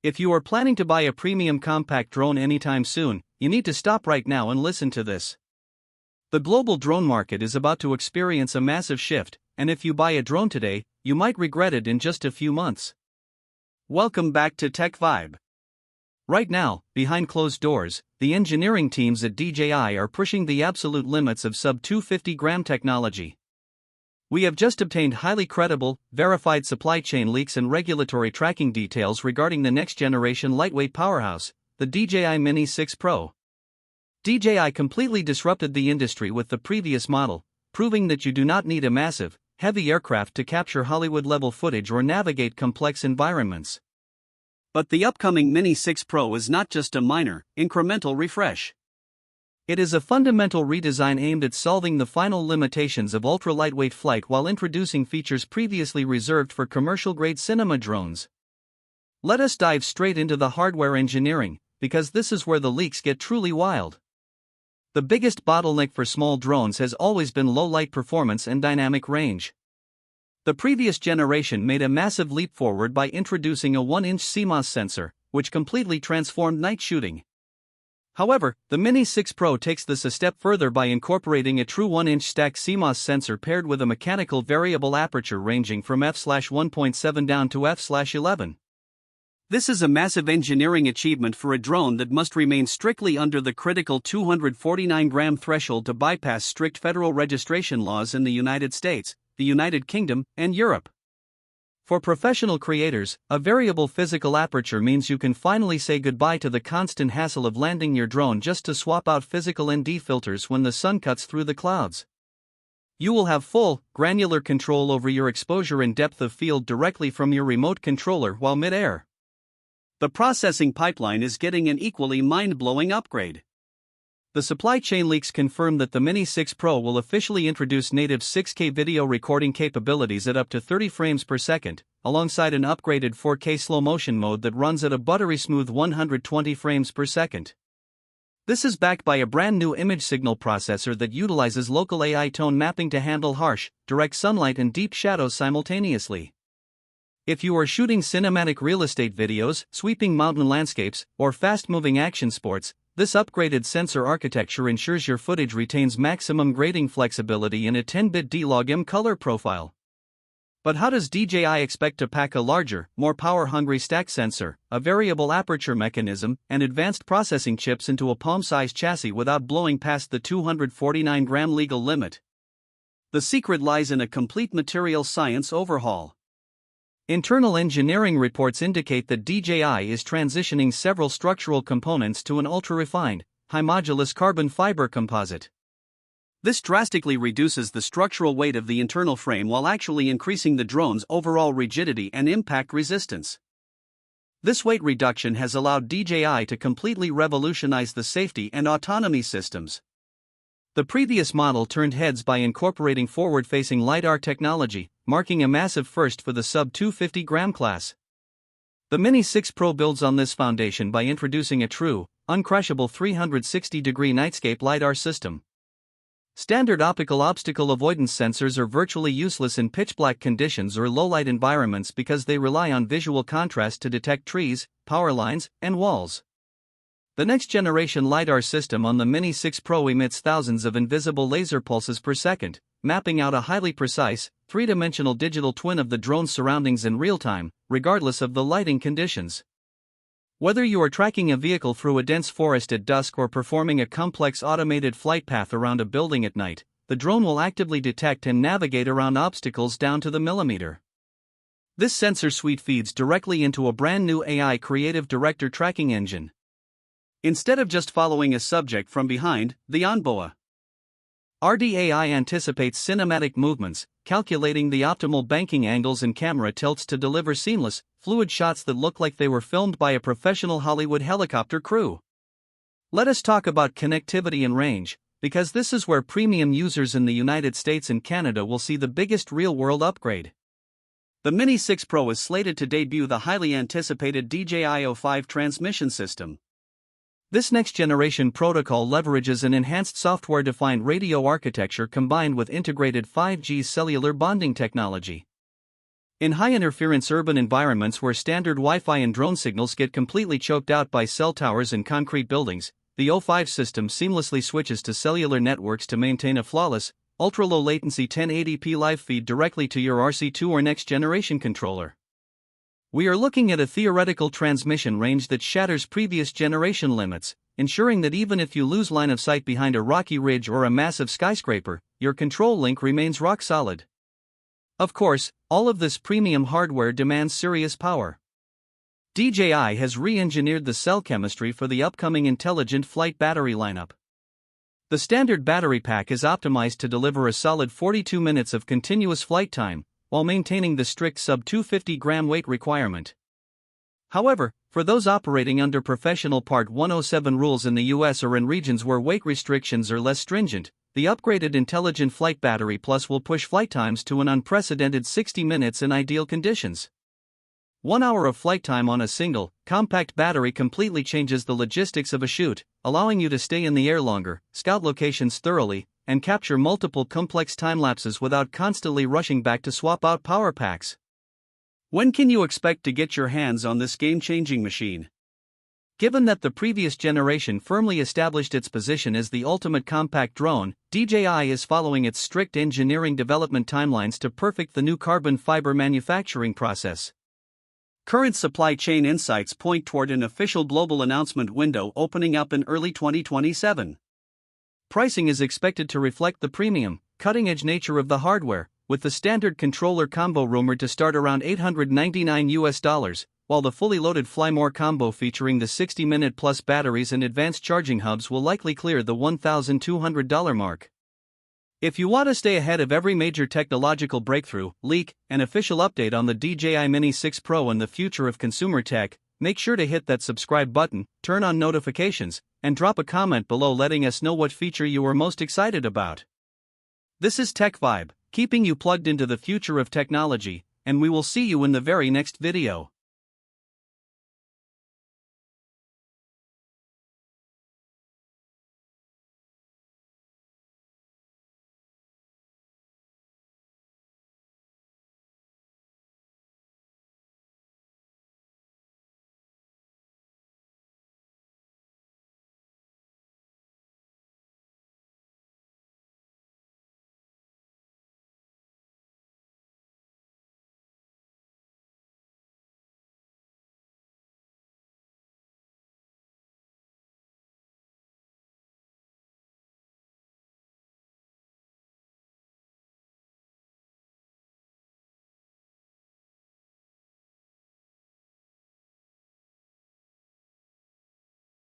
If you are planning to buy a premium compact drone anytime soon, you need to stop right now and listen to this. The global drone market is about to experience a massive shift, and if you buy a drone today, you might regret it in just a few months. Welcome back to TechVibe. Right now, behind closed doors, the engineering teams at DJI are pushing the absolute limits of sub-250-gram technology. We have just obtained highly credible, verified supply chain leaks and regulatory tracking details regarding the next-generation lightweight powerhouse, the DJI Mini 6 Pro. DJI completely disrupted the industry with the previous model, proving that you do not need a massive, heavy aircraft to capture Hollywood-level footage or navigate complex environments. But the upcoming Mini 6 Pro is not just a minor, incremental refresh. It is a fundamental redesign aimed at solving the final limitations of ultra-lightweight flight while introducing features previously reserved for commercial-grade cinema drones. Let us dive straight into the hardware engineering, because this is where the leaks get truly wild. The biggest bottleneck for small drones has always been low light performance and dynamic range. The previous generation made a massive leap forward by introducing a 1-inch CMOS sensor, which completely transformed night shooting. However, the Mini 6 Pro takes this a step further by incorporating a true 1-inch stacked CMOS sensor paired with a mechanical variable aperture ranging from f/1.7 down to f/11. This is a massive engineering achievement for a drone that must remain strictly under the critical 249-gram threshold to bypass strict federal registration laws in the United States, the United Kingdom, and Europe. For professional creators, a variable physical aperture means you can finally say goodbye to the constant hassle of landing your drone just to swap out physical ND filters when the sun cuts through the clouds. You will have full, granular control over your exposure and depth of field directly from your remote controller while mid-air. The processing pipeline is getting an equally mind-blowing upgrade. The supply chain leaks confirm that the Mini 6 Pro will officially introduce native 6K video recording capabilities at up to 30 frames per second, alongside an upgraded 4K slow-motion mode that runs at a buttery-smooth 120 frames per second. This is backed by a brand-new image signal processor that utilizes local AI tone mapping to handle harsh, direct sunlight and deep shadows simultaneously. If you are shooting cinematic real estate videos, sweeping mountain landscapes, or fast-moving action sports, this upgraded sensor architecture ensures your footage retains maximum grading flexibility in a 10-bit D-Log-M color profile. But how does DJI expect to pack a larger, more power-hungry stack sensor, a variable aperture mechanism, and advanced processing chips into a palm-sized chassis without blowing past the 249-gram legal limit? The secret lies in a complete material science overhaul. Internal engineering reports indicate that DJI is transitioning several structural components to an ultra-refined, high-modulus carbon fiber composite. This drastically reduces the structural weight of the internal frame while actually increasing the drone's overall rigidity and impact resistance. This weight reduction has allowed DJI to completely revolutionize the safety and autonomy systems. The previous model turned heads by incorporating forward-facing LiDAR technology, marking a massive first for the sub-250-gram class. The Mini 6 Pro builds on this foundation by introducing a true, uncrashable 360-degree nightscape LiDAR system. Standard optical obstacle avoidance sensors are virtually useless in pitch-black conditions or low-light environments because they rely on visual contrast to detect trees, power lines, and walls. The next-generation LiDAR system on the Mini 6 Pro emits thousands of invisible laser pulses per second, mapping out a highly precise, three-dimensional digital twin of the drone's surroundings in real time, regardless of the lighting conditions. Whether you are tracking a vehicle through a dense forest at dusk or performing a complex automated flight path around a building at night, the drone will actively detect and navigate around obstacles down to the millimeter. This sensor suite feeds directly into a brand new AI creative director tracking engine. Instead of just following a subject from behind, the onboa RDAI anticipates cinematic movements, calculating the optimal banking angles and camera tilts to deliver seamless, fluid shots that look like they were filmed by a professional Hollywood helicopter crew. Let us talk about connectivity and range, because this is where premium users in the United States and Canada will see the biggest real-world upgrade. The Mini 6 Pro is slated to debut the highly anticipated DJI O5 transmission system. This next-generation protocol leverages an enhanced software-defined radio architecture combined with integrated 5G cellular bonding technology. In high-interference urban environments where standard Wi-Fi and drone signals get completely choked out by cell towers and concrete buildings, the O5 system seamlessly switches to cellular networks to maintain a flawless, ultra-low latency 1080p live feed directly to your RC2 or next-generation controller. We are looking at a theoretical transmission range that shatters previous generation limits, ensuring that even if you lose line of sight behind a rocky ridge or a massive skyscraper, your control link remains rock solid. Of course, all of this premium hardware demands serious power. DJI has re-engineered the cell chemistry for the upcoming intelligent flight battery lineup. The standard battery pack is optimized to deliver a solid 42 minutes of continuous flight time, while maintaining the strict sub-250-gram weight requirement. However, for those operating under professional Part 107 rules in the US or in regions where weight restrictions are less stringent, the upgraded Intelligent Flight Battery Plus will push flight times to an unprecedented 60 minutes in ideal conditions. 1 hour of flight time on a single, compact battery completely changes the logistics of a shoot, allowing you to stay in the air longer, scout locations thoroughly, and capture multiple complex time lapses without constantly rushing back to swap out power packs. When can you expect to get your hands on this game-changing machine? Given that the previous generation firmly established its position as the ultimate compact drone, DJI is following its strict engineering development timelines to perfect the new carbon fiber manufacturing process. Current supply chain insights point toward an official global announcement window opening up in early 2027. Pricing is expected to reflect the premium, cutting-edge nature of the hardware, with the standard controller combo rumored to start around $899, while the fully loaded Fly More combo featuring the 60-minute plus batteries and advanced charging hubs will likely clear the $1,200 mark. If you want to stay ahead of every major technological breakthrough, leak, and official update on the DJI Mini 6 Pro and the future of consumer tech, make sure to hit that subscribe button, turn on notifications, and drop a comment below letting us know what feature you are most excited about. This is TechVibe, keeping you plugged into the future of technology, and we will see you in the very next video.